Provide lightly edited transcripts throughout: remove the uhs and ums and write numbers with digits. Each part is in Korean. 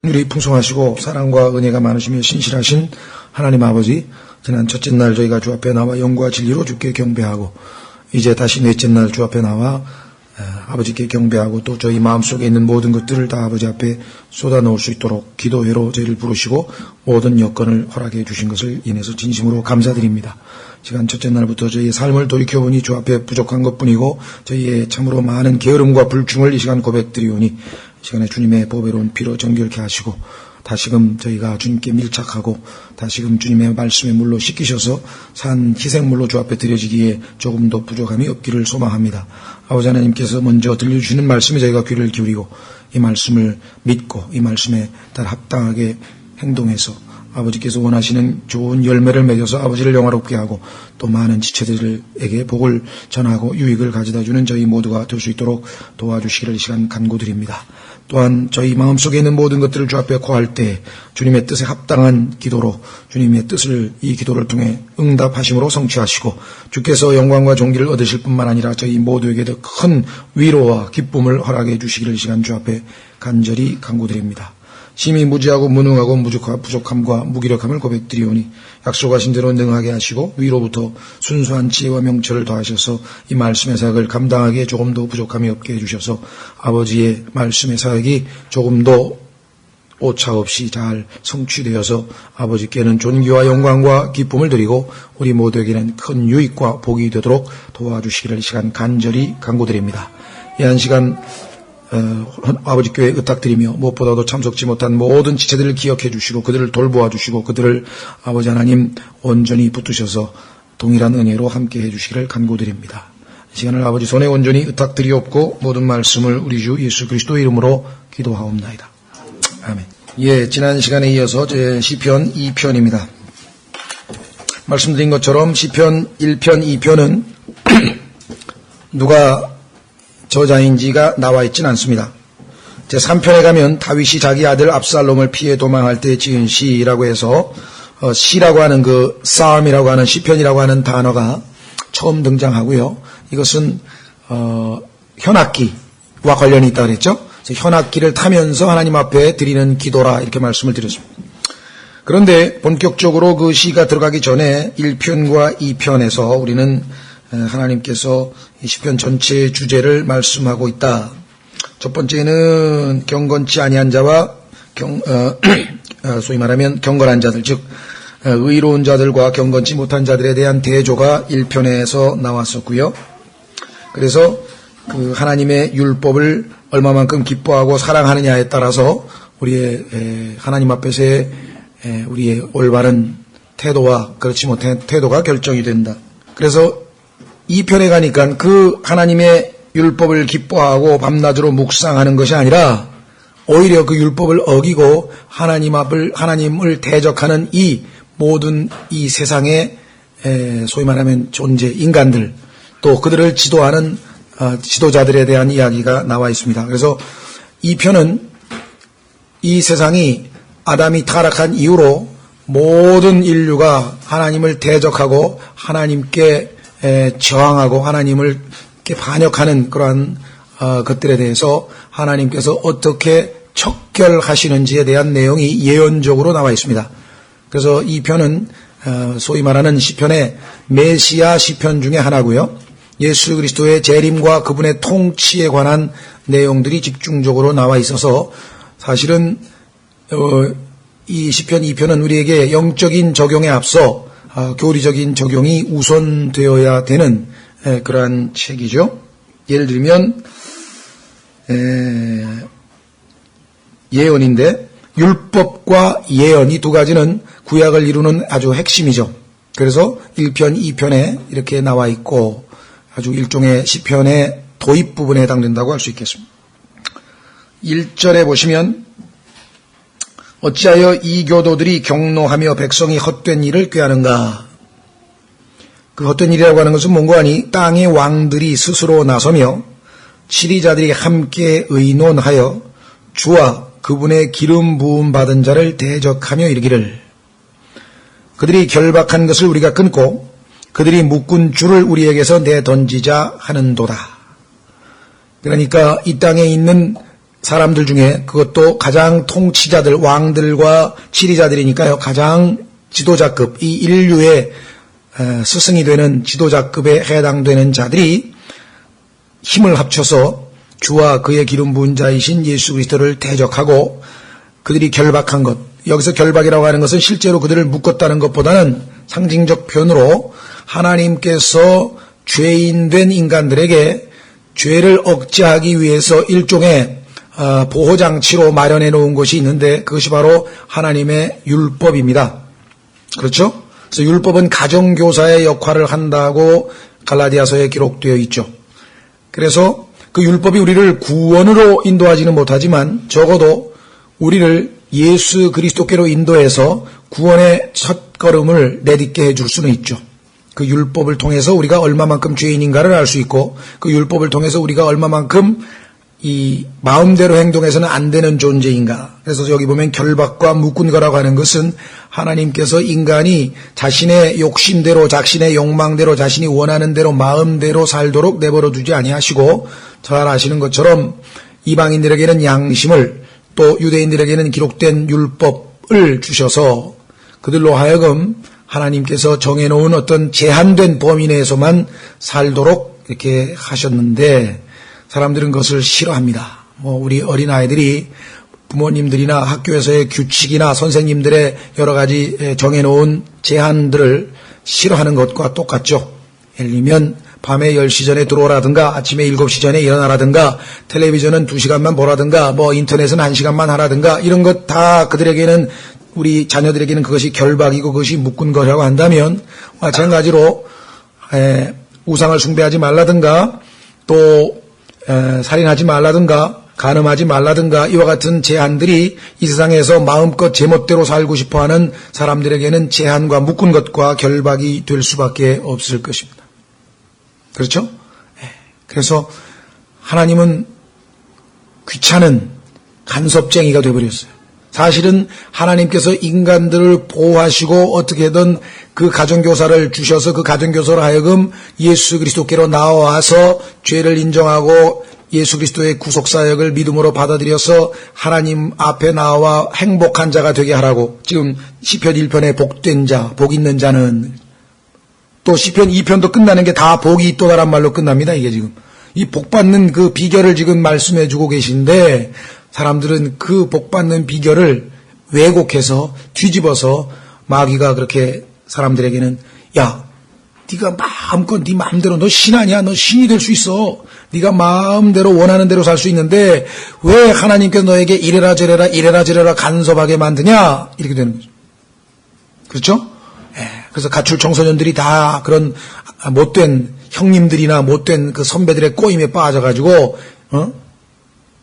우리 풍성하시고 사랑과 은혜가 많으시며 신실하신 하나님 아버지, 지난 첫째 날 저희가 주 앞에 나와 영과 진리로 주께 경배하고 이제 다시 넷째 날 주 앞에 나와 아버지께 경배하고 또 저희 마음속에 있는 모든 것들을 다 아버지 앞에 쏟아놓을 수 있도록 기도회로 저희를 부르시고 모든 여건을 허락해 주신 것을 인해서 진심으로 감사드립니다. 시간 첫째 날부터 저희의 삶을 돌이켜보니 주 앞에 부족한 것뿐이고 저희의 참으로 많은 게으름과 불충을 이 시간 고백드리오니 이 시간에 주님의 보배로운 피로 정결케 하시고 다시금 저희가 주님께 밀착하고 다시금 주님의 말씀의 물로 씻기셔서 산 희생물로 주 앞에 드려지기에 조금도 부족함이 없기를 소망합니다. 아버지 하나님께서 먼저 들려주시는 말씀에 저희가 귀를 기울이고 이 말씀을 믿고 이 말씀에 따라 합당하게 행동해서 아버지께서 원하시는 좋은 열매를 맺어서 아버지를 영화롭게 하고 또 많은 지체들에게 복을 전하고 유익을 가져다주는 저희 모두가 될 수 있도록 도와주시기를 이 시간 간구드립니다. 또한 저희 마음속에 있는 모든 것들을 주 앞에 고할 때 주님의 뜻에 합당한 기도로 주님의 뜻을 이 기도를 통해 응답하심으로 성취하시고 주께서 영광과 존귀를 얻으실 뿐만 아니라 저희 모두에게 더 큰 위로와 기쁨을 허락해 주시기를 이 시간 주 앞에 간절히 간구드립니다. 심히 무지하고 무능하고 부족함과 무기력함을 고백드리오니 약속하신 대로 능하게 하시고 위로부터 순수한 지혜와 명철을 더하셔서 이 말씀의 사역을 감당하기에 조금도 부족함이 없게 해주셔서 아버지의 말씀의 사역이 조금도 오차없이 잘 성취되어서 아버지께는 존귀와 영광과 기쁨을 드리고 우리 모두에게는 큰 유익과 복이 되도록 도와주시기를 이 시간 간절히 간구드립니다. 이 한 시간 아버지 교회에 의탁드리며 무엇보다도 참석지 못한 모든 지체들을 기억해 주시고 그들을 돌보아 주시고 그들을 아버지 하나님 온전히 붙드셔서 동일한 은혜로 함께 해 주시기를 간구드립니다. 이 시간을 아버지 손에 온전히 의탁드리옵고 모든 말씀을 우리 주 예수 그리스도의 이름으로 기도하옵나이다. 아멘. 예, 지난 시간에 이어서 시편 2편입니다. 말씀드린 것처럼 시편 1편, 2편은 누가 저자인지가 나와 있진 않습니다. 제3편에 가면 다윗이 자기 아들 압살롬을 피해 도망할 때 지은 시라고 해서 시라고 하는 그 psalm이라고 하는 시편이라고 하는 단어가 처음 등장하고요. 이것은 현악기와 관련이 있다고 그랬죠. 현악기를 타면서 하나님 앞에 드리는 기도라 이렇게 말씀을 드렸습니다. 그런데 본격적으로 그 시가 들어가기 전에 1편과 2편에서 우리는 하나님께서 이 시편 전체의 주제를 말씀하고 있다. 첫 번째는 경건치 아니한 자와 소위 말하면 경건한 자들, 즉 의로운 자들과 경건치 못한 자들에 대한 대조가 1편에서 나왔었고요. 그래서 그 하나님의 율법을 얼마만큼 기뻐하고 사랑하느냐에 따라서 우리의 하나님 앞에서의 우리의 올바른 태도와 그렇지 못한 태도가 결정이 된다. 그래서 2편에 가니까 그 하나님의 율법을 기뻐하고 밤낮으로 묵상하는 것이 아니라 오히려 그 율법을 어기고 하나님을 대적하는 이 모든 이 세상의 소위 말하면 존재, 인간들 또 그들을 지도하는 지도자들에 대한 이야기가 나와 있습니다. 그래서 2편은 이 세상이 아담이 타락한 이후로 모든 인류가 하나님을 대적하고 하나님께 저항하고 하나님을 반역하는 그러한 것들에 대해서 하나님께서 어떻게 척결하시는지에 대한 내용이 예언적으로 나와 있습니다. 그래서 이 편은 소위 말하는 시편의 메시아 시편 중에 하나고요. 예수 그리스도의 재림과 그분의 통치에 관한 내용들이 집중적으로 나와 있어서 사실은 이 시편 2편은 우리에게 영적인 적용에 앞서 교리적인 적용이 우선되어야 되는 그러한 책이죠. 예를 들면 예언인데 율법과 예언 이 두 가지는 구약을 이루는 아주 핵심이죠. 그래서 1편, 2편에 이렇게 나와 있고 아주 일종의 시편의 도입 부분에 해당된다고 할 수 있겠습니다. 1절에 보시면 어찌하여 이 교도들이 경노하며 백성이 헛된 일을 꾀하는가. 그 헛된 일이라고 하는 것은 뭔가 하니 땅의 왕들이 스스로 나서며 치리자들이 함께 의논하여 주와 그분의 기름 부음 받은 자를 대적하며 이르기를 그들이 결박한 것을 우리가 끊고 그들이 묶은 줄을 우리에게서 내던지자 하는도다. 그러니까 이 땅에 있는 사람들 중에 그것도 가장 통치자들, 왕들과 지리자들이니까요. 가장 지도자급, 이 인류의 스승이 되는 지도자급에 해당되는 자들이 힘을 합쳐서 주와 그의 기름 부은 자이신 예수 그리스도를 대적하고 그들이 결박한 것, 여기서 결박이라고 하는 것은 실제로 그들을 묶었다는 것보다는 상징적 표현으로 하나님께서 죄인된 인간들에게 죄를 억제하기 위해서 일종의 보호장치로 마련해 놓은 것이 있는데 그것이 바로 하나님의 율법입니다. 그렇죠? 그래서 율법은 가정교사의 역할을 한다고 갈라디아서에 기록되어 있죠. 그래서 그 율법이 우리를 구원으로 인도하지는 못하지만 적어도 우리를 예수 그리스도께로 인도해서 구원의 첫걸음을 내딛게 해줄 수는 있죠. 그 율법을 통해서 우리가 얼마만큼 죄인인가를 알 수 있고 그 율법을 통해서 우리가 얼마만큼 이 마음대로 행동해서는 안 되는 존재인가. 그래서 여기 보면 결박과 묶은 거라고 하는 것은 하나님께서 인간이 자신의 욕심대로 자신의 욕망대로 자신이 원하는 대로 마음대로 살도록 내버려 두지 아니하시고 잘 아시는 것처럼 이방인들에게는 양심을 또 유대인들에게는 기록된 율법을 주셔서 그들로 하여금 하나님께서 정해놓은 어떤 제한된 범위 내에서만 살도록 이렇게 하셨는데 사람들은 그것을 싫어합니다. 우리 어린아이들이 부모님들이나 학교에서의 규칙이나 선생님들의 여러 가지 정해놓은 제한들을 싫어하는 것과 똑같죠. 예를 들면 밤에 10시 전에 들어오라든가 아침에 7시 전에 일어나라든가 텔레비전은 2시간만 보라든가 인터넷은 1시간만 하라든가 이런 것 다 그들에게는 우리 자녀들에게는 그것이 결박이고 그것이 묶은 거라고 한다면 마찬가지로 우상을 숭배하지 말라든가 또 살인하지 말라든가 간음하지 말라든가 이와 같은 제한들이 이 세상에서 마음껏 제멋대로 살고 싶어하는 사람들에게는 제한과 묶은 것과 결박이 될 수밖에 없을 것입니다. 그렇죠? 그래서 하나님은 귀찮은 간섭쟁이가 되어버렸어요. 사실은 하나님께서 인간들을 보호하시고 어떻게든 그 가정교사를 주셔서 그 가정교사로 하여금 예수 그리스도께로 나와서 죄를 인정하고 예수 그리스도의 구속사역을 믿음으로 받아들여서 하나님 앞에 나와 행복한 자가 되게 하라고 지금 시편 1편에 복된 자, 복 있는 자는 또 시편 2편도 끝나는 게 다 복이 있도다란 말로 끝납니다. 이게 지금 이 복받는 그 비결을 지금 말씀해 주고 계신데 사람들은 그 복받는 비결을 왜곡해서 뒤집어서 마귀가 그렇게 사람들에게는 야 네가 마음껏 네 마음대로 너 신 아니야 너 신이 될 수 있어 네가 마음대로 원하는 대로 살 수 있는데 왜 하나님께서 너에게 이래라 저래라 간섭하게 만드냐 이렇게 되는 거죠. 그렇죠? 그래서 가출 청소년들이 다 그런 못된 형님들이나 못된 그 선배들의 꼬임에 빠져가지고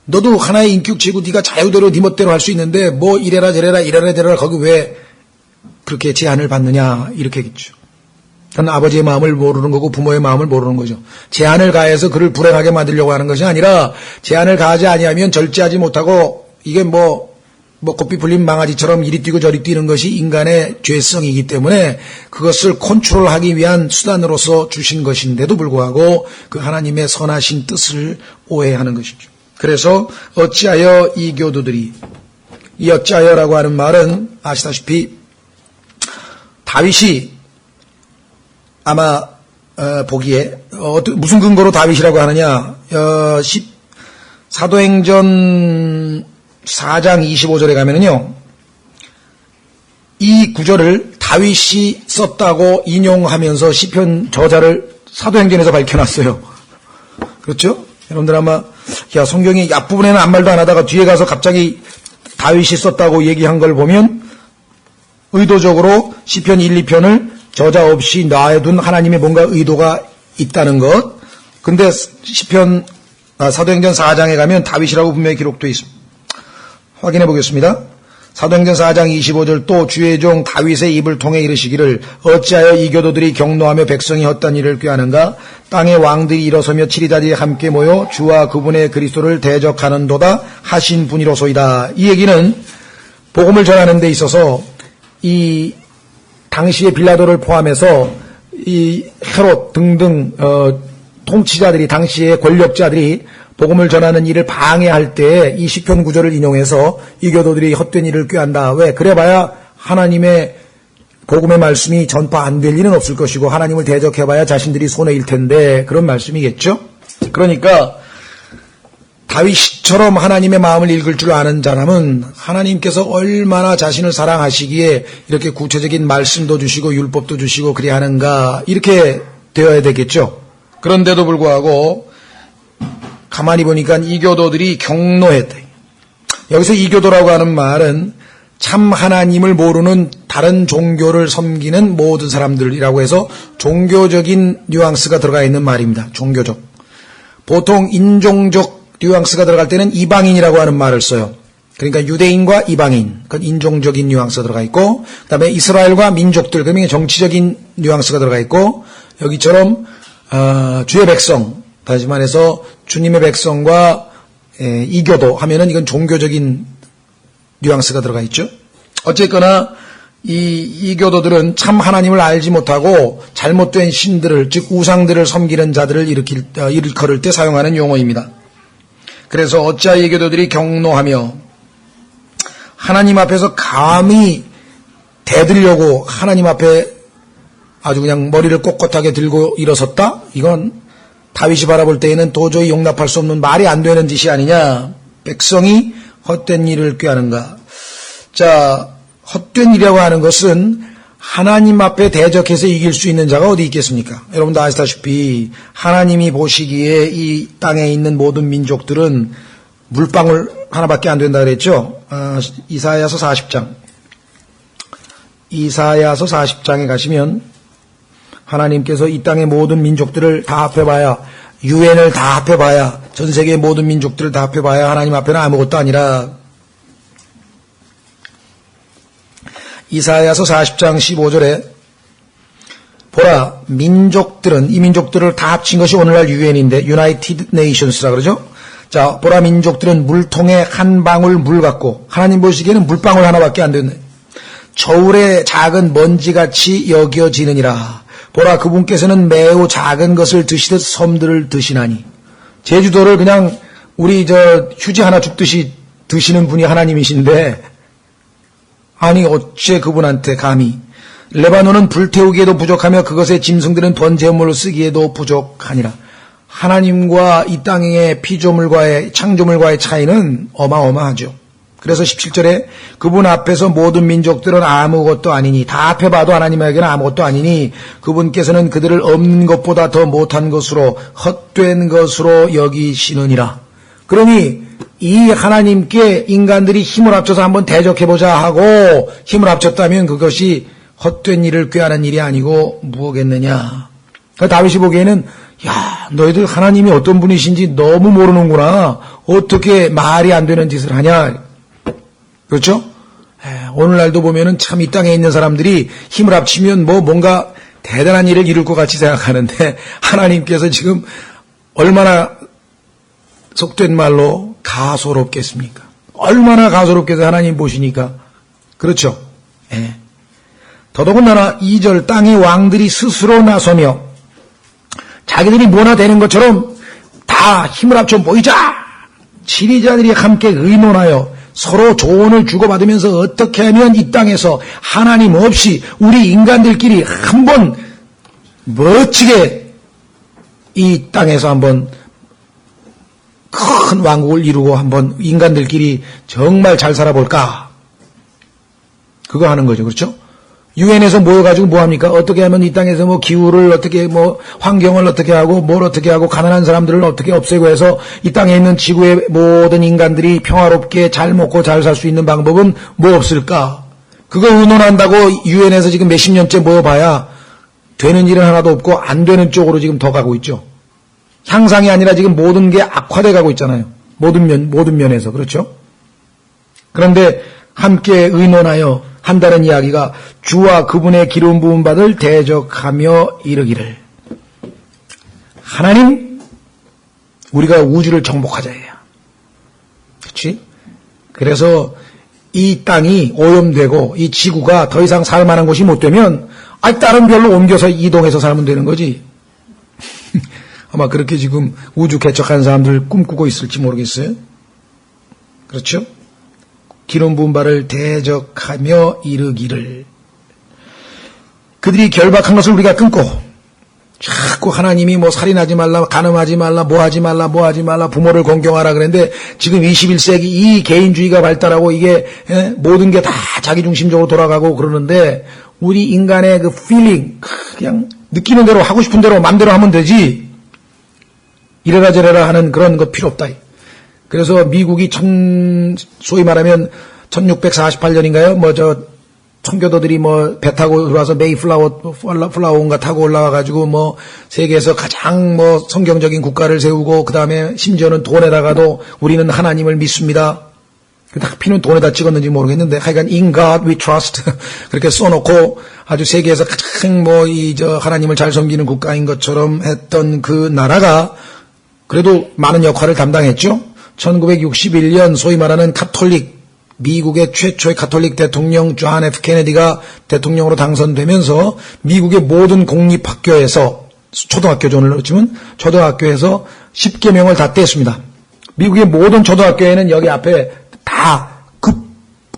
너도 하나의 인격체고 네가 자유대로 네 멋대로 할 수 있는데 뭐 이래라 저래라 거기 왜 그렇게 제한을 받느냐 이렇게 했죠. 그건 아버지의 마음을 모르는 거고 부모의 마음을 모르는 거죠. 제한을 가해서 그를 불행하게 만들려고 하는 것이 아니라 제한을 가하지 아니하면 절제하지 못하고 이게 뭐 고삐 풀린 망아지처럼 이리 뛰고 저리 뛰는 것이 인간의 죄성이기 때문에 그것을 컨트롤하기 위한 수단으로서 주신 것인데도 불구하고 그 하나님의 선하신 뜻을 오해하는 것이죠. 그래서 어찌하여 이 교도들이 이 어찌하여라고 하는 말은 아시다시피 다윗이 아마 보기에 무슨 근거로 다윗이라고 하느냐 사도행전 4장 25절에 가면은요 이 구절을 다윗이 썼다고 인용하면서 시편 저자를 사도행전에서 밝혀놨어요. 그렇죠? 여러분들 아마 야 성경이 앞부분에는 아무 말도 안 하다가 뒤에 가서 갑자기 다윗이 썼다고 얘기한 걸 보면 의도적으로 시편 1, 2편을 저자 없이 놔둔 하나님의 뭔가 의도가 있다는 것. 근데 시편 사도행전 4장에 가면 다윗이라고 분명히 기록되어 있습니다. 확인해 보겠습니다. 사도행전 4장 25절 또 주의 종 다윗의 입을 통해 이르시기를 어찌하여 이 교도들이 경노하며 백성이 헛된 일을 꾀하는가 땅의 왕들이 일어서며 치리자들이 함께 모여 주와 그분의 그리스도를 대적하는도다 하신 분이로소이다. 이 얘기는 복음을 전하는 데 있어서 이 당시의 빌라도를 포함해서 이 헤롯 등등 통치자들이 당시의 권력자들이 복음을 전하는 일을 방해할 때 이 시편 구절을 인용해서 이교도들이 헛된 일을 꾀한다. 왜? 그래봐야 하나님의 복음의 말씀이 전파 안 될 일은 없을 것이고 하나님을 대적해봐야 자신들이 손해일 텐데 그런 말씀이겠죠. 그러니까 다윗처럼 하나님의 마음을 읽을 줄 아는 사람은 하나님께서 얼마나 자신을 사랑하시기에 이렇게 구체적인 말씀도 주시고 율법도 주시고 그리 하는가 이렇게 되어야 되겠죠. 그런데도 불구하고 가만히 보니까 이교도들이 경노했다. 여기서 이교도라고 하는 말은 참 하나님을 모르는 다른 종교를 섬기는 모든 사람들이라고 해서 종교적인 뉘앙스가 들어가 있는 말입니다. 종교적. 보통 인종적 뉘앙스가 들어갈 때는 이방인이라고 하는 말을 써요. 그러니까 유대인과 이방인, 그건 인종적인 뉘앙스가 들어가 있고, 그 다음에 이스라엘과 민족들, 그러면 정치적인 뉘앙스가 들어가 있고, 여기처럼 주의 백성, 다시 말해서 주님의 백성과 이교도 하면은 이건 종교적인 뉘앙스가 들어가 있죠. 어쨌거나 이교도들은 참 하나님을 알지 못하고 잘못된 신들을, 즉 우상들을 섬기는 자들을 일컬을 때 사용하는 용어입니다. 그래서 어찌하여 이교도들이 경노하며 하나님 앞에서 감히 대들려고 하나님 앞에 아주 그냥 머리를 꼿꼿하게 들고 일어섰다? 이건 다윗이 바라볼 때에는 도저히 용납할 수 없는 말이 안 되는 짓이 아니냐. 백성이 헛된 일을 꾀하는가. 자, 헛된 일이라고 하는 것은 하나님 앞에 대적해서 이길 수 있는 자가 어디 있겠습니까? 여러분도 아시다시피 하나님이 보시기에 이 땅에 있는 모든 민족들은 물방울 하나밖에 안 된다 그랬죠. 이사야서 40장. 이사야서 40장에 가시면 하나님께서 이 땅의 모든 민족들을 다 합해봐야, 유엔을 다 합해봐야, 전 세계의 모든 민족들을 다 합해봐야 하나님 앞에는 아무것도 아니라. 이사야서 40장 15절에 보라, 민족들은, 이 민족들을 다 합친 것이 오늘날 유엔인데 United Nations라 그러죠. 자, 보라, 민족들은 물통에 한 방울 물 같고, 하나님 보시기에는 물방울 하나밖에 안 되네. 저울의 작은 먼지같이 여겨지느니라. 보라, 그분께서는 매우 작은 것을 드시듯 섬들을 드시나니. 제주도를 그냥 우리 휴지 하나 줍듯이 드시는 분이 하나님이신데, 아니 어째 그분한테 감히. 레바논은 불태우기에도 부족하며 그것의 짐승들은 번제물로 쓰기에도 부족하니라. 하나님과 이 땅의 피조물과의 창조물과의 차이는 어마어마하죠. 그래서 17절에 그분 앞에서 모든 민족들은 아무것도 아니니, 다 합해봐도 하나님에게는 아무것도 아니니 그분께서는 그들을 없는 것보다 더 못한 것으로 헛된 것으로 여기시느니라. 그러니 이 하나님께 인간들이 힘을 합쳐서 한번 대적해보자 하고 힘을 합쳤다면 그것이 헛된 일을 꾀하는 일이 아니고 무엇겠느냐. 다윗이 보기에는 야, 너희들 하나님이 어떤 분이신지 너무 모르는구나. 어떻게 말이 안 되는 짓을 하냐. 그렇죠? 오늘날도 보면은 참 이 땅에 있는 사람들이 힘을 합치면 뭔가 대단한 일을 이룰 것 같이 생각하는데 하나님께서 지금 얼마나 속된 말로 가소롭겠습니까? 얼마나 가소롭게 해서 하나님 보시니까. 그렇죠? 더더군다나 2절 땅의 왕들이 스스로 나서며 자기들이 뭐나 되는 것처럼 다 힘을 합쳐 모이자. 지리자들이 함께 의논하여 서로 조언을 주고받으면서 어떻게 하면 이 땅에서 하나님 없이 우리 인간들끼리 한번 멋지게 이 땅에서 한번 큰 왕국을 이루고 한번 인간들끼리 정말 잘 살아볼까? 그거 하는 거죠. 그렇죠? 유엔에서 모여가지고 뭐합니까? 어떻게 하면 이 땅에서 기후를 어떻게 환경을 어떻게 하고 뭘 어떻게 하고 가난한 사람들을 어떻게 없애고 해서 이 땅에 있는 지구의 모든 인간들이 평화롭게 잘 먹고 잘 살 수 있는 방법은 뭐 없을까? 그거 의논한다고 유엔에서 지금 몇십 년째 모여봐야 되는 일은 하나도 없고 안 되는 쪽으로 지금 더 가고 있죠. 향상이 아니라 지금 모든 게 악화돼 가고 있잖아요. 모든 면에서. 그렇죠? 그런데 함께 의논하여 한다는 이야기가 주와 그분의 기름 부음 받을 대적하며 이르기를. 하나님, 우리가 우주를 정복하자야. 그렇지? 그래서 이 땅이 오염되고 이 지구가 더 이상 살만한 곳이 못 되면 다른 별로 옮겨서 이동해서 살면 되는 거지. 아마 그렇게 지금 우주 개척한 사람들 꿈꾸고 있을지 모르겠어요. 그렇죠? 기름 부은 바를 대적하며 이르기를. 그들이 결박한 것을 우리가 끊고 자꾸 하나님이 뭐 살인하지 말라, 간음하지 말라, 뭐 하지 말라, 부모를 공경하라 그랬는데 지금 21세기 이 개인주의가 발달하고 이게 모든 게 다 자기중심적으로 돌아가고 그러는데 우리 인간의 그 feeling, 그냥 느끼는 대로 하고 싶은 대로 마음대로 하면 되지 이래라 저래라 하는 그런 거 필요 없다. 그래서 미국이 소위 말하면 1648년인가요? 청교도들이 배 타고 들어와서 플라워온가 타고 올라와가지고 세계에서 가장 성경적인 국가를 세우고 그 다음에 심지어는 돈에다가도 우리는 하나님을 믿습니다. 하필은 돈에다 찍었는지 모르겠는데 하여간 In God we trust 그렇게 써놓고 아주 세계에서 가장 하나님을 잘 섬기는 국가인 것처럼 했던 그 나라가 그래도 많은 역할을 담당했죠. 1961년 소위 말하는 미국의 최초의 가톨릭 대통령 존 F 케네디가 대통령으로 당선되면서 미국의 모든 공립학교에서 초등학교죠, 오늘로 치면 초등학교에서 10계명을 다 뗐습니다. 미국의 모든 초등학교에는 여기 앞에 다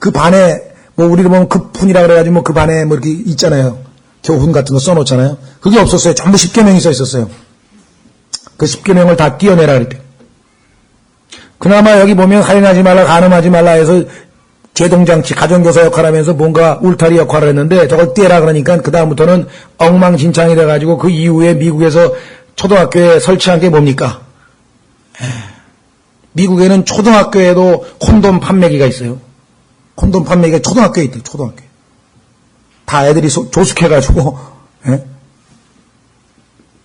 그 반에 우리로 보면 급훈이라 그래가지고 그 반에 이렇게 있잖아요. 교훈 같은 거 써놓잖아요. 그게 없었어요. 전부 10계명이 써 있었어요. 그 10계명을 다 띄어내라 그랬대요. 그나마 여기 보면 살인하지 말라, 간음하지 말라 해서 제동장치, 가정교사 역할을 하면서 뭔가 울타리 역할을 했는데 저걸 떼라 그러니까 그 다음부터는 엉망진창이 돼가지고 그 이후에 미국에서 초등학교에 설치한 게 뭡니까? 미국에는 초등학교에도 콘돔 판매기가 있어요. 콘돔 판매기가 초등학교에 있대요. 초등학교에. 다 애들이 조숙해가지고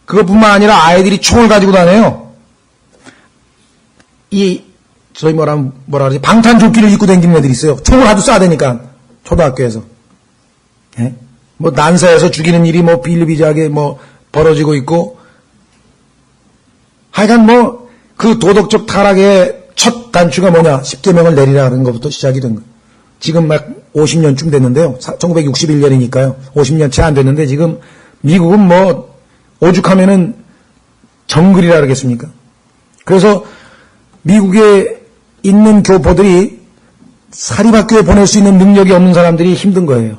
그것뿐만 아니라 아이들이 총을 가지고 다녀요. 소위 뭐라 그러지? 방탄조끼를 입고 다니는 애들이 있어요. 총을 아주 쏴대니까, 초등학교에서. 난사해서 죽이는 일이 비일비재하게 벌어지고 있고, 하여간 그 도덕적 타락의 첫 단추가 뭐냐? 10계명을 내리라는 것부터 시작이 된 거예요. 지금 50년쯤 됐는데요. 1961년이니까요. 50년 채 안 됐는데 지금 미국은 오죽하면은 정글이라 그러겠습니까? 그래서 미국에 있는 교포들이 사립학교에 보낼 수 있는 능력이 없는 사람들이 힘든 거예요.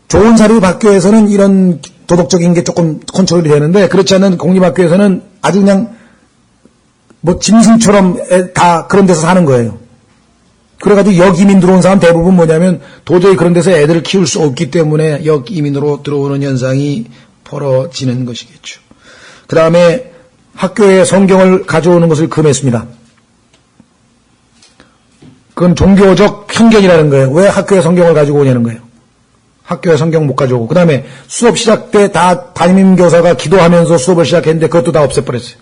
좋은 사립학교에서는 이런 도덕적인 게 조금 컨트롤이 되는데 그렇지 않은 공립학교에서는 아주 그냥 짐승처럼 다 그런 데서 사는 거예요. 그래가지고 역이민 들어온 사람 대부분 뭐냐면 도저히 그런 데서 애들을 키울 수 없기 때문에 역이민으로 들어오는 현상이 벌어지는 것이겠죠. 그 다음에 학교에 성경을 가져오는 것을 금했습니다. 그건 종교적 편견이라는 거예요. 왜 학교에 성경을 가지고 오냐는 거예요. 학교에 성경 못 가져오고. 그 다음에 수업 시작 때 다 담임교사가 기도하면서 수업을 시작했는데 그것도 다 없애버렸어요.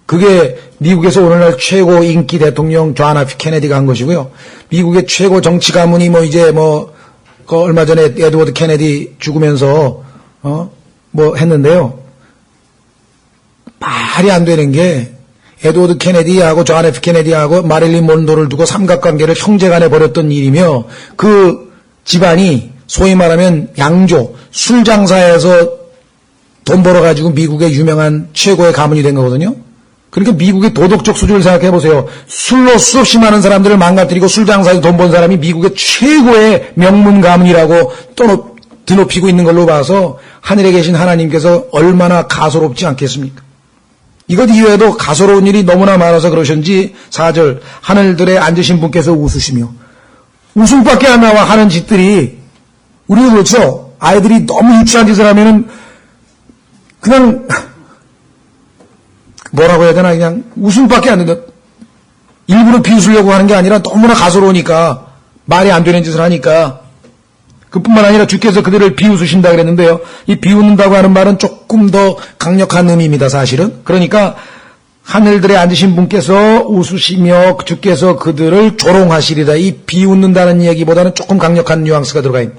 그게 미국에서 오늘날 최고 인기 대통령 존 F 케네디가 한 것이고요. 미국의 최고 정치 가문이 얼마 전에 에드워드 케네디 죽으면서 했는데요. 말이 안 되는 게 에드워드 케네디하고 존 F 케네디하고 마릴린 monroe를 두고 삼각관계를 형제간에 벌였던 일이며 그 집안이 소위 말하면 양조, 술 장사에서 돈 벌어가지고 미국의 유명한 최고의 가문이 된 거거든요. 그러니까 미국의 도덕적 수준을 생각해 보세요. 술로 수없이 많은 사람들을 망가뜨리고 술 장사에서 돈 번 사람이 미국의 최고의 명문 가문이라고 드높이고 있는 걸로 봐서 하늘에 계신 하나님께서 얼마나 가소롭지 않겠습니까? 이것 이외에도 가소로운 일이 너무나 많아서 그러셨는지 4절 하늘들에 앉으신 분께서 웃으시며 웃음밖에 안 나와 하는 짓들이 우리도 그렇죠. 아이들이 너무 유치한 짓을 하면은 그냥 뭐라고 해야 되나 그냥 웃음밖에 안 된다. 일부러 비웃으려고 하는 게 아니라 너무나 가소로우니까 말이 안 되는 짓을 하니까 그뿐만 아니라 주께서 그들을 비웃으신다 그랬는데요. 이 비웃는다고 하는 말은 조금 더 강력한 의미입니다. 사실은. 그러니까 하늘들에 앉으신 분께서 웃으시며 주께서 그들을 조롱하시리다. 이 비웃는다는 얘기보다는 조금 강력한 뉘앙스가 들어가 있는.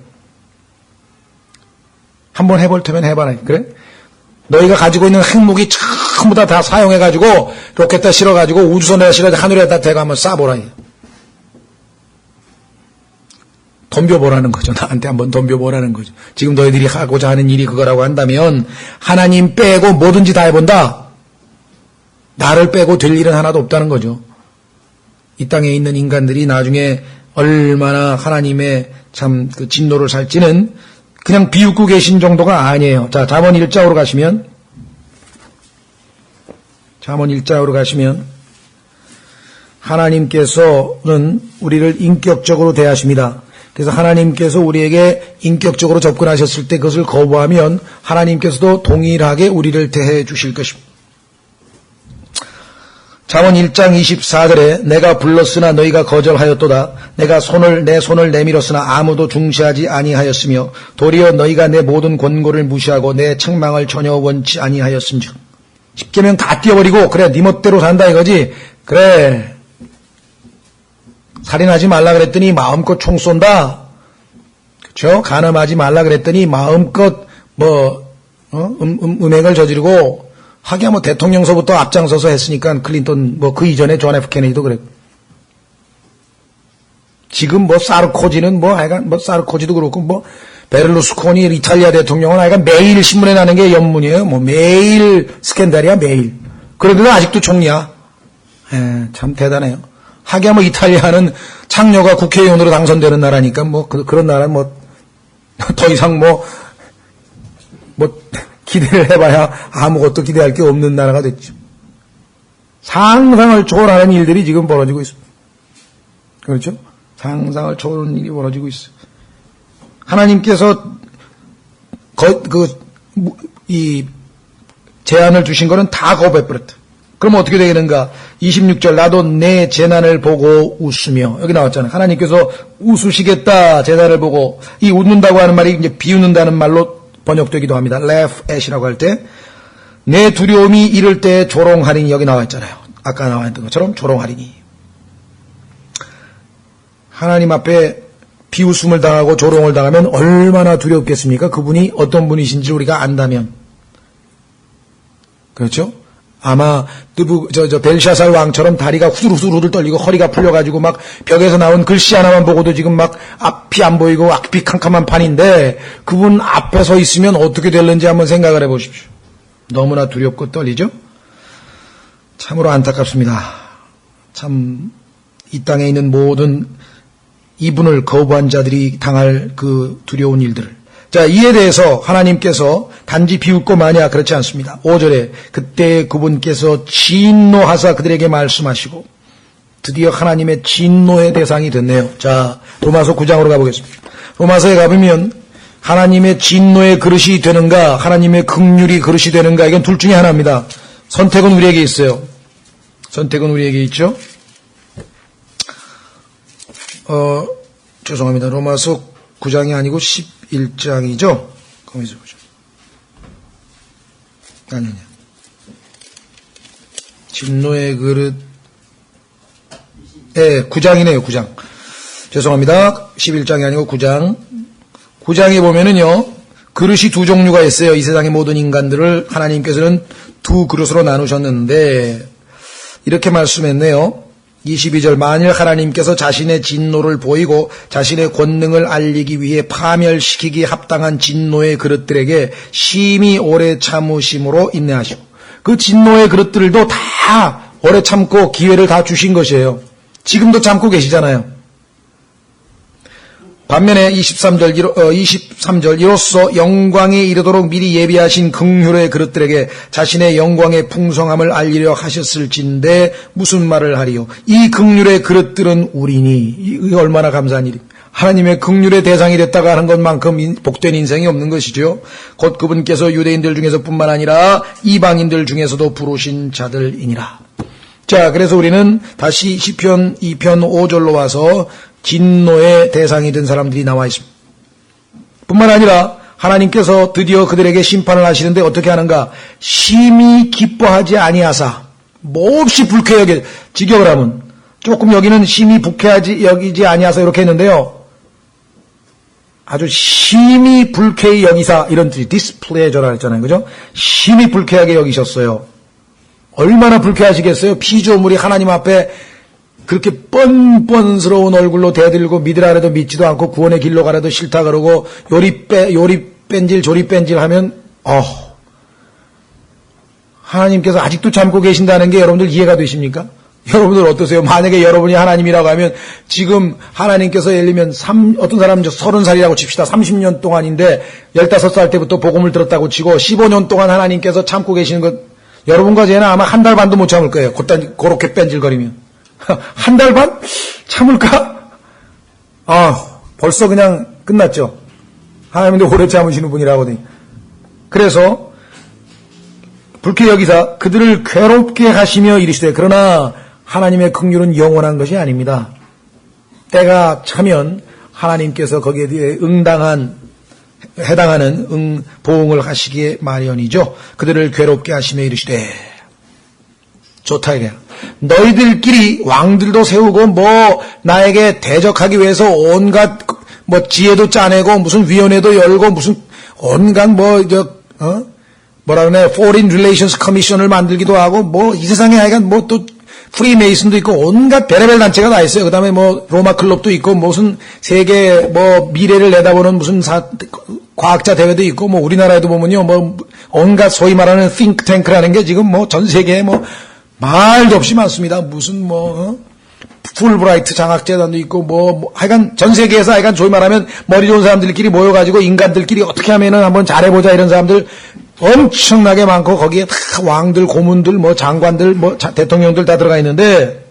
한번 해볼 테면 해봐라. 그래? 너희가 가지고 있는 핵무기 전부 다 사용해가지고 로켓에다 실어가지고 우주선에다 실어가지고 하늘에다 대고 한번 쏴보라. 덤벼보라는 거죠. 나한테 한번 덤벼보라는 거죠. 지금 너희들이 하고자 하는 일이 그거라고 한다면 하나님 빼고 뭐든지 다 해본다. 나를 빼고 될 일은 하나도 없다는 거죠. 이 땅에 있는 인간들이 나중에 얼마나 하나님의 참 그 진노를 살지는 그냥 비웃고 계신 정도가 아니에요. 자, 잠언 1장으로 가시면, 잠언 1장으로 가시면, 하나님께서는 우리를 인격적으로 대하십니다. 그래서 하나님께서 우리에게 인격적으로 접근하셨을 때 그것을 거부하면 하나님께서도 동일하게 우리를 대해 주실 것입니다. 잠언 1장 24절에 내가 불렀으나 너희가 거절하였도다. 내가 내 손을 내밀었으나 아무도 중시하지 아니하였으며 도리어 너희가 내 모든 권고를 무시하고 내 책망을 전혀 원치 아니하였음즉. 십계명 다 띄워버리고 그래 네 멋대로 산다 이거지. 그래 살인하지 말라 그랬더니 마음껏 총 쏜다. 그렇죠? 간음하지 말라 그랬더니 마음껏 음행을 저지르고 하기야 대통령서부터 앞장서서 했으니까 클린턴 그 이전에 존 F 케네디도 그랬고. 지금 사르코지는 하여간 사르코지도 그렇고 베를루스코니 이탈리아 대통령은 하여간 매일 신문에 나는 게 연문이에요. 매일 스캔들이야 매일. 그런데도 아직도 총리야. 참 대단해요. 하기야 이탈리아는 창녀가 국회의원으로 당선되는 나라니까 그런 나라는 더 이상 기대를 해봐야 아무것도 기대할 게 없는 나라가 됐죠. 상상을 초월하는 일들이 지금 벌어지고 있습니다. 그렇죠? 상상을 초월하는 일이 벌어지고 있어요. 하나님께서 이 제안을 주신 거는 다 거부해버렸다. 그럼 어떻게 되겠는가? 26절 나도 내 재난을 보고 웃으며 여기 나왔잖아요. 하나님께서 웃으시겠다 재난을 보고 이 웃는다고 하는 말이 이제 비웃는다는 말로 번역되기도 합니다. laugh at이라고 할 때 내 두려움이 이를 때 조롱하리니 여기 나와 있잖아요. 아까 나와 있던 것처럼 조롱하리니. 하나님 앞에 비웃음을 당하고 조롱을 당하면 얼마나 두렵겠습니까? 그분이 어떤 분이신지 우리가 안다면. 그렇죠? 아마 벨샤살 왕처럼 다리가 후들후들 떨리고 허리가 풀려가지고 막 벽에서 나온 글씨 하나만 보고도 지금 막 앞이 안 보이고 앞이 캄캄한 판인데 그분 앞에 서 있으면 어떻게 될는지 한번 생각을 해보십시오. 너무나 두렵고 떨리죠? 참으로 안타깝습니다. 참 이 땅에 있는 모든 이분을 거부한 자들이 당할 그 두려운 일들을. 자, 이에 대해서 하나님께서 단지 비웃고 마냐 그렇지 않습니다. 5절에 그때 그분께서 진노하사 그들에게 말씀하시고 드디어 하나님의 진노의 대상이 됐네요. 자, 로마서 9장으로 가보겠습니다. 로마서에 가보면 하나님의 진노의 그릇이 되는가 하나님의 긍휼이 그릇이 되는가 이건 둘 중에 하나입니다. 선택은 우리에게 있어요. 선택은 우리에게 있죠. 죄송합니다. 로마서 9장이 아니고 11장이죠. 거기서 보죠. 아니냐. 진노의 그릇. 9장이네요. 9장. 죄송합니다. 11장이 아니고 9장. 9장에 보면은요. 그릇이 두 종류가 있어요. 이 세상의 모든 인간들을 하나님께서는 두 그릇으로 나누셨는데 이렇게 말씀했네요. 22절 만일 하나님께서 자신의 진노를 보이고 자신의 권능을 알리기 위해 파멸시키기 합당한 진노의 그릇들에게 심히 오래 참으심으로 인내하시고 그 진노의 그릇들도 다 오래 참고 기회를 다 주신 것이에요. 지금도 참고 계시잖아요. 반면에 23절 이로써 영광에 이르도록 미리 예비하신 긍휼의 그릇들에게 자신의 영광의 풍성함을 알리려 하셨을진데 무슨 말을 하리요. 이 긍휼의 그릇들은 우리니. 이게 얼마나 감사한 일입니까. 하나님의 긍휼의 대상이 됐다가 하는 것만큼 복된 인생이 없는 것이죠. 곧 그분께서 유대인들 중에서 뿐만 아니라 이방인들 중에서도 부르신 자들이니라. 자, 그래서 우리는 다시 시편 2편 5절로 와서 진노의 대상이 된 사람들이 나와 있습니다. 뿐만 아니라 하나님께서 드디어 그들에게 심판을 하시는데 어떻게 하는가? 심히 기뻐하지 아니하사 몹시 불쾌히 여겨 직역을 하면 조금 여기는 심히 불쾌하지 여기지 아니하사 이렇게 했는데요. 아주 심히 불쾌히 여기사 이런 뜻이 디스플레이저라 했잖아요. 그죠? 심히 불쾌하게 여기셨어요. 얼마나 불쾌하시겠어요? 피조물이 하나님 앞에 그렇게 뻔뻔스러운 얼굴로 대들고 믿으라 그래도 믿지도 않고 구원의 길로 가라도 싫다 그러고 요리 뺀질 조리 뺀질 하면 하나님께서 아직도 참고 계신다는 게 여러분들 이해가 되십니까? 여러분들 어떠세요? 만약에 여러분이 하나님이라고 하면 지금 하나님께서 예를 들면 어떤 사람은 30살이라고 칩시다. 30년 동안인데 15살 때부터 복음을 들었다고 치고 15년 동안 하나님께서 참고 계시는 것 여러분과 저는 아마 한 달 반도 못 참을 거예요. 그렇게 뺀질거리면. 한 달 반? 참을까? 벌써 그냥 끝났죠. 하나님도 오래 참으시는 분이라거든요. 그래서 불쾌 여기사 그들을 괴롭게 하시며 이르시되 그러나 하나님의 긍휼은 영원한 것이 아닙니다. 때가 차면 하나님께서 거기에 대해 해당하는 보응을 하시기에 마련이죠. 그들을 괴롭게 하시며 이르시되 좋다 이래요. 너희들끼리 왕들도 세우고 나에게 대적하기 위해서 온갖 지혜도 짜내고 무슨 위원회도 열고 무슨 온갖 뭐라 그러네 Foreign Relations Commission을 만들기도 하고 이 세상에 하여간 또 프리메이슨도 있고 온갖 별의별 단체가 다 있어요. 그다음에 로마 클럽도 있고 무슨 세계 미래를 내다보는 무슨 과학자 대회도 있고 우리나라에도 보면요 온갖 소위 말하는 think tank라는 게 지금 전 세계에 말도 없이 많습니다. 무슨 풀브라이트 장학재단도 있고 하여간 전 세계에서 하여간 소위 말하면 머리 좋은 사람들끼리 모여가지고 인간들끼리 어떻게 하면은 한번 잘해보자 이런 사람들 엄청나게 많고 거기에 다 왕들, 고문들, 장관들, 대통령들 다 들어가 있는데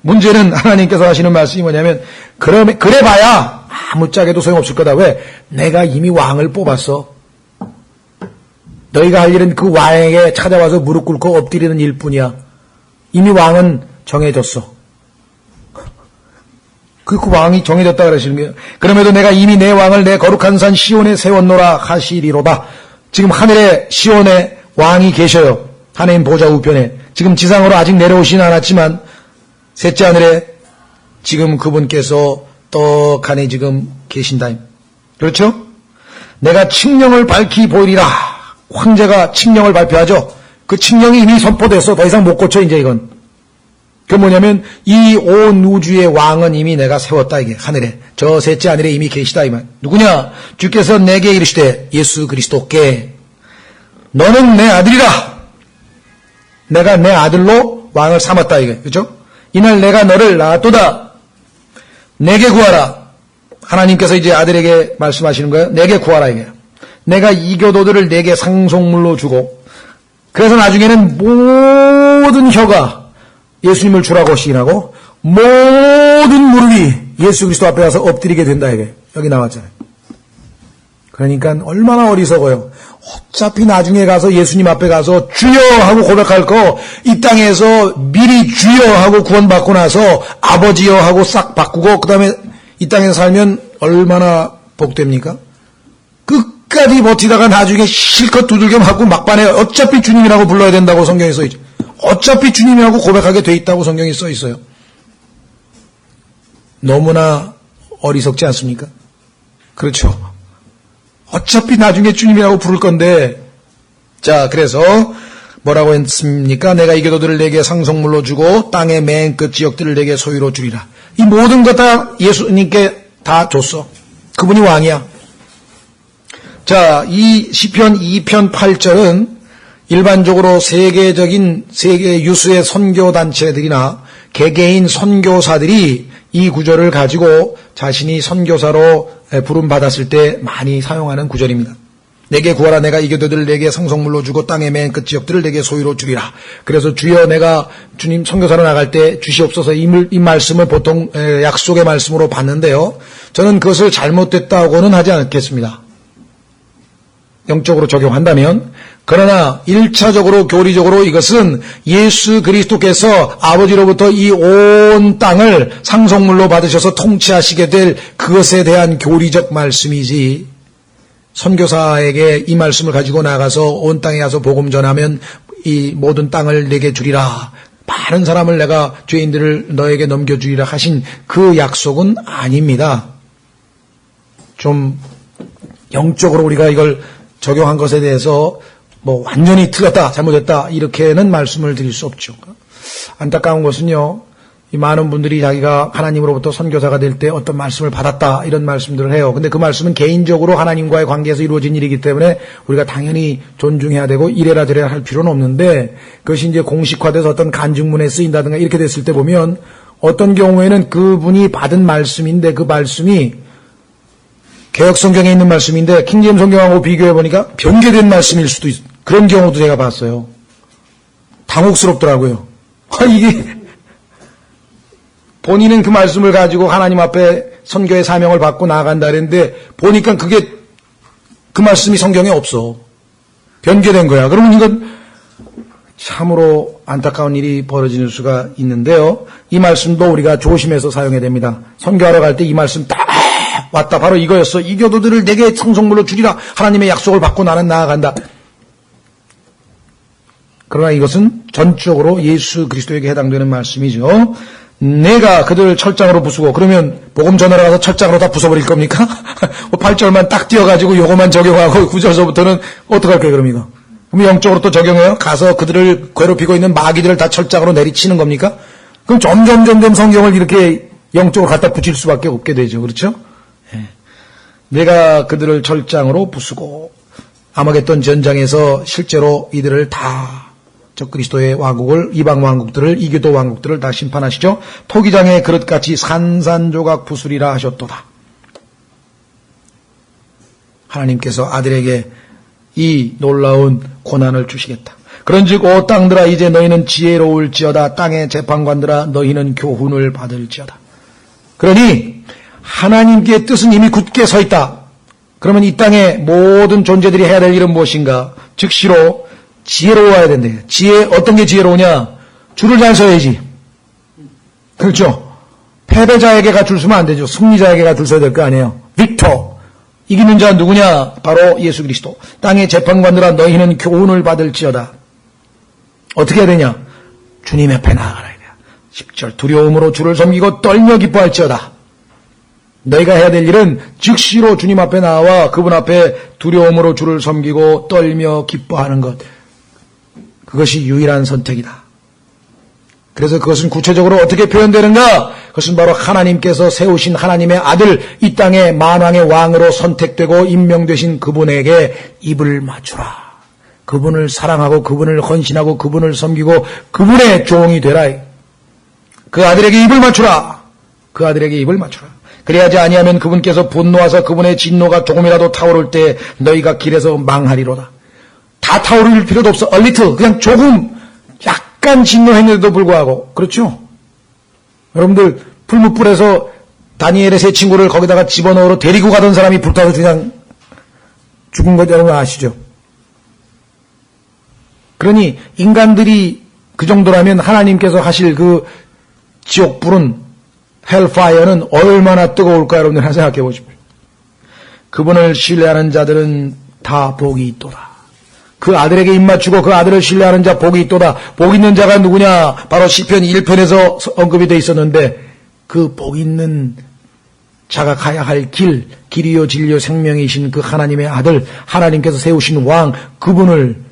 문제는 하나님께서 하시는 말씀이 뭐냐면 그래봐야 아무짝에도 소용없을 거다. 왜? 내가 이미 왕을 뽑았어. 너희가 할 일은 그 왕에게 찾아와서 무릎 꿇고 엎드리는 일뿐이야. 이미 왕은 정해졌어. 그 왕이 정해졌다 그러시는 거예요. 그럼에도 내가 이미 내 왕을 내 거룩한 산 시온에 세웠노라 하시리로다. 지금 하늘에 시온에 왕이 계셔요. 하나님 보좌 우편에. 지금 지상으로 아직 내려오지는 않았지만 셋째 하늘에 지금 그분께서 떡하니 지금 계신다. 그렇죠? 내가 칙령을 밝히 보이리라. 황제가 칙령을 발표하죠. 그 칙령이 이미 선포돼서 더 이상 못 고쳐 이제 이건. 그 뭐냐면 이 온 우주의 왕은 이미 내가 세웠다 이게 하늘에. 저 셋째 하늘에 이미 계시다 이 말. 누구냐? 주께서 내게 이르시되 예수 그리스도께 너는 내 아들이라. 내가 내 아들로 왕을 삼았다 이게. 그렇죠? 이날 내가 너를 낳았도다. 내게 구하라. 하나님께서 이제 아들에게 말씀하시는 거예요. 내게 구하라 이게. 내가 이교도들을 내게 상속물로 주고 그래서 나중에는 모든 혀가 예수님을 주라고 시인하고 모든 무릎이 예수 그리스도 앞에 가서 엎드리게 된다 이게. 여기 나왔잖아요. 그러니까 얼마나 어리석어요. 어차피 나중에 가서 예수님 앞에 가서 주여 하고 고백할 거 이 땅에서 미리 주여 하고 구원받고 나서 아버지여 하고 싹 바꾸고 그 다음에 이 땅에서 살면 얼마나 복됩니까? 끝까지 버티다가 나중에 실컷 두들겨 맞고 막판에 어차피 주님이라고 불러야 된다고 성경에 써있죠. 어차피 주님이라고 고백하게 돼 있다고 성경에 써 있어요. 너무나 어리석지 않습니까? 그렇죠. 어차피 나중에 주님이라고 부를 건데 자 그래서 뭐라고 했습니까? 내가 이 교도들을 내게 상속물로 주고 땅의 맨 끝 지역들을 내게 소유로 주리라. 이 모든 것 다 예수님께 다 줬어. 그분이 왕이야. 자, 이 시편 2편 8절은 일반적으로 세계 유수의 선교단체들이나 개개인 선교사들이 이 구절을 가지고 자신이 선교사로 부름받았을 때 많이 사용하는 구절입니다. 내게 구하라. 내가 이 교도들을 내게 상속물로 주고 땅의 맨 끝 지역들을 내게 소유로 주리라. 그래서 주여 내가 주님 선교사로 나갈 때 주시옵소서 이 말씀을 보통 약속의 말씀으로 봤는데요. 저는 그것을 잘못됐다고는 하지 않겠습니다. 영적으로 적용한다면. 그러나 1차적으로 교리적으로 이것은 예수 그리스도께서 아버지로부터 이 온 땅을 상속물로 받으셔서 통치하시게 될 그것에 대한 교리적 말씀이지 선교사에게 이 말씀을 가지고 나가서 온 땅에 가서 복음 전하면 이 모든 땅을 내게 주리라. 많은 사람을 내가 죄인들을 너에게 넘겨주리라 하신 그 약속은 아닙니다. 좀 영적으로 우리가 이걸 적용한 것에 대해서 완전히 틀렸다, 잘못했다 이렇게는 말씀을 드릴 수 없죠. 안타까운 것은요. 이 많은 분들이 자기가 하나님으로부터 선교사가 될 때 어떤 말씀을 받았다 이런 말씀들을 해요. 근데 그 말씀은 개인적으로 하나님과의 관계에서 이루어진 일이기 때문에 우리가 당연히 존중해야 되고 이래라 저래라 할 필요는 없는데, 그것이 이제 공식화돼서 어떤 간증문에 쓰인다든가 이렇게 됐을 때 보면 어떤 경우에는 그분이 받은 말씀인데 그 말씀이 개혁 성경에 있는 말씀인데 킹제임 성경하고 비교해 보니까 변개된 말씀일 수도 있어요. 그런 경우도 제가 봤어요. 당혹스럽더라고요. 이게 본인은 그 말씀을 가지고 하나님 앞에 선교의 사명을 받고 나아간다 그랬는데 보니까 그게 그 말씀이 성경에 없어. 변개된 거야. 그러면 이건 참으로 안타까운 일이 벌어지는 수가 있는데요. 이 말씀도 우리가 조심해서 사용해야 됩니다. 선교하러 갈 때 이 말씀 딱 왔다. 바로 이거였어. 이 교도들을 내게 성성물로 주리라. 하나님의 약속을 받고 나는 나아간다. 그러나 이것은 전적으로 예수 그리스도에게 해당되는 말씀이죠. 내가 그들을 철장으로 부수고, 그러면 복음 전하러 가서 철장으로 다 부숴버릴 겁니까? 8절만 딱 띄워가지고 요거만 적용하고 9절서부터는 어떡할 거예요, 그럽니까? 그럼 영적으로 또 적용해요? 가서 그들을 괴롭히고 있는 마귀들을 다 철장으로 내리치는 겁니까? 그럼 점점 성경을 이렇게 영적으로 갖다 붙일 수밖에 없게 되죠. 그렇죠? 내가 그들을 철장으로 부수고, 아마겟돈 전장에서 실제로 이들을 다 저 그리스도의 왕국을, 이방 왕국들을, 이교도 왕국들을 다 심판하시죠. 토기장의 그릇같이 산산조각 부수리라 하셨도다. 하나님께서 아들에게 이 놀라운 고난을 주시겠다. 그런즉 오 땅들아 이제 너희는 지혜로울지어다. 땅의 재판관들아 너희는 교훈을 받을지어다. 그러니 하나님께 뜻은 이미 굳게 서 있다. 그러면 이 땅의 모든 존재들이 해야 될 일은 무엇인가? 즉시로 지혜로워야 된대요. 어떤 게 지혜로우냐? 줄을 잘 서야지. 그렇죠? 패배자에게가 줄 서면 안 되죠. 승리자에게가 줄 서야 될 거 아니에요. 빅터. 이기는 자 누구냐? 바로 예수 그리스도. 땅의 재판관들아 너희는 교훈을 받을지어다. 어떻게 해야 되냐? 주님 앞에 나아가라. 10절 두려움으로 주를 섬기고 떨며 기뻐할지어다. 너희가 해야 될 일은 즉시로 주님 앞에 나와 그분 앞에 두려움으로 주를 섬기고 떨며 기뻐하는 것. 그것이 유일한 선택이다. 그래서 그것은 구체적으로 어떻게 표현되는가? 그것은 바로 하나님께서 세우신 하나님의 아들, 이 땅의 만왕의 왕으로 선택되고 임명되신 그분에게 입을 맞추라. 그분을 사랑하고 그분을 헌신하고 그분을 섬기고 그분의 종이 되라. 그 아들에게 입을 맞추라. 그 아들에게 입을 맞추라. 그래야지 아니하면 그분께서 분노하사 그분의 진노가 조금이라도 타오를 때 너희가 길에서 망하리로다. 다 타오를 필요도 없어. A little, 그냥 조금, 약간 진노했는데도 불구하고. 그렇죠? 여러분들 풀무불에서 다니엘의 세 친구를 거기다가 집어넣으러 데리고 가던 사람이 불타서 그냥 죽은 것 여러분 아시죠? 그러니 인간들이 그 정도라면 하나님께서 하실 그 지옥불은, 헬파이어는 얼마나 뜨거울까 여러분들 생각해 보십시오. 그분을 신뢰하는 자들은 다 복이 있도다. 그 아들에게 입맞추고 그 아들을 신뢰하는 자 복이 있도다. 복 있는 자가 누구냐? 바로 시편 1편에서 언급이 되어 있었는데 그 복 있는 자가 가야 할 길이요 진리요 생명이신 그 하나님의 아들, 하나님께서 세우신 왕, 그분을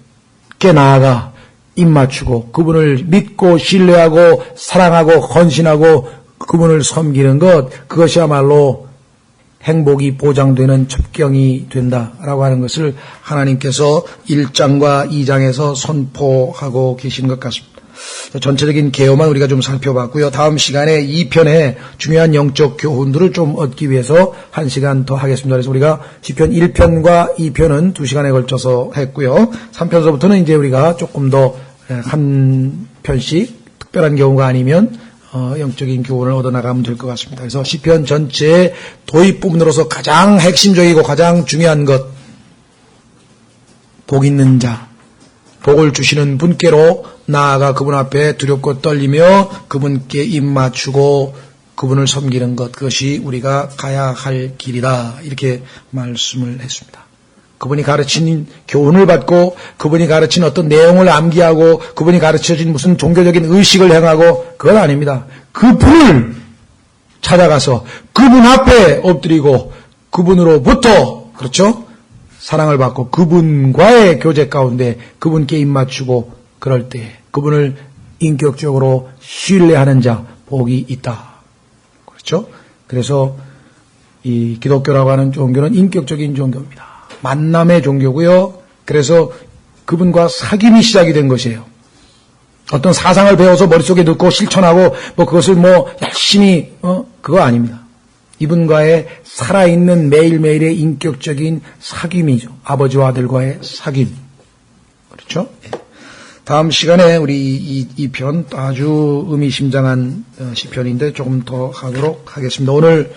께 나아가 입맞추고 그분을 믿고 신뢰하고 사랑하고 헌신하고 그분을 섬기는 것, 그것이야말로 행복이 보장되는 첩경이 된다라고 하는 것을 하나님께서 1장과 2장에서 선포하고 계신 것 같습니다. 전체적인 개요만 우리가 좀 살펴봤고요. 다음 시간에 2편의 중요한 영적 교훈들을 좀 얻기 위해서 1시간 더 하겠습니다. 그래서 우리가 시편 1편과 2편은 2시간에 걸쳐서 했고요. 3편서부터는 이제 우리가 조금 더 한 편씩 특별한 경우가 아니면 영적인 교훈을 얻어나가면 될 것 같습니다. 그래서 시편 전체의 도입 부분으로서 가장 핵심적이고 가장 중요한 것, 복 있는 자, 복을 주시는 분께로 나아가 그분 앞에 두렵고 떨리며 그분께 입 맞추고 그분을 섬기는 것, 그것이 우리가 가야 할 길이다, 이렇게 말씀을 했습니다. 그분이 가르친 교훈을 받고 그분이 가르친 어떤 내용을 암기하고 그분이 가르쳐진 무슨 종교적인 의식을 행하고 그건 아닙니다. 그분을 찾아가서 그분 앞에 엎드리고 그분으로부터, 그렇죠? 사랑을 받고 그분과의 교제 가운데 그분께 입맞추고 그럴 때 그분을 인격적으로 신뢰하는 자, 복이 있다. 그렇죠? 그래서 이 기독교라고 하는 종교는 인격적인 종교입니다. 만남의 종교고요. 그래서 그분과 사귐이 시작이 된 것이에요. 어떤 사상을 배워서 머릿속에 넣고 실천하고 뭐 그것을 뭐 열심히 그거 아닙니다. 이분과의 살아있는 매일매일의 인격적인 사귐이죠. 아버지와 아들과의 사귐. 그렇죠? 다음 시간에 우리 이 편 아주 의미심장한 시편인데 조금 더 하도록 하겠습니다. 오늘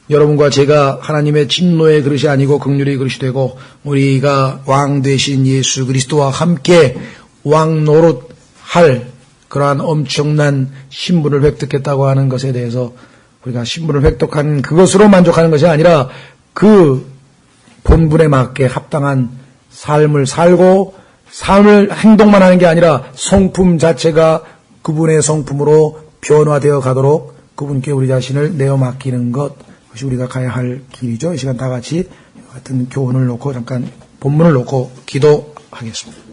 여러분과 제가 하나님의 진노의 그릇이 아니고 긍휼의 그릇이 되고 우리가 왕 되신 예수 그리스도와 함께 왕 노릇할 그러한 엄청난 신분을 획득했다고 하는 것에 대해서 우리가 신분을 획득한 그것으로 만족하는 것이 아니라 그 본분에 맞게 합당한 삶을 살고 삶을 행동만 하는 게 아니라 성품 자체가 그분의 성품으로 변화되어 가도록 그분께 우리 자신을 내어 맡기는 것, 그것이 우리가 가야 할 길이죠. 이 시간 다 같이 같은 교훈을 놓고 잠깐 본문을 놓고 기도하겠습니다.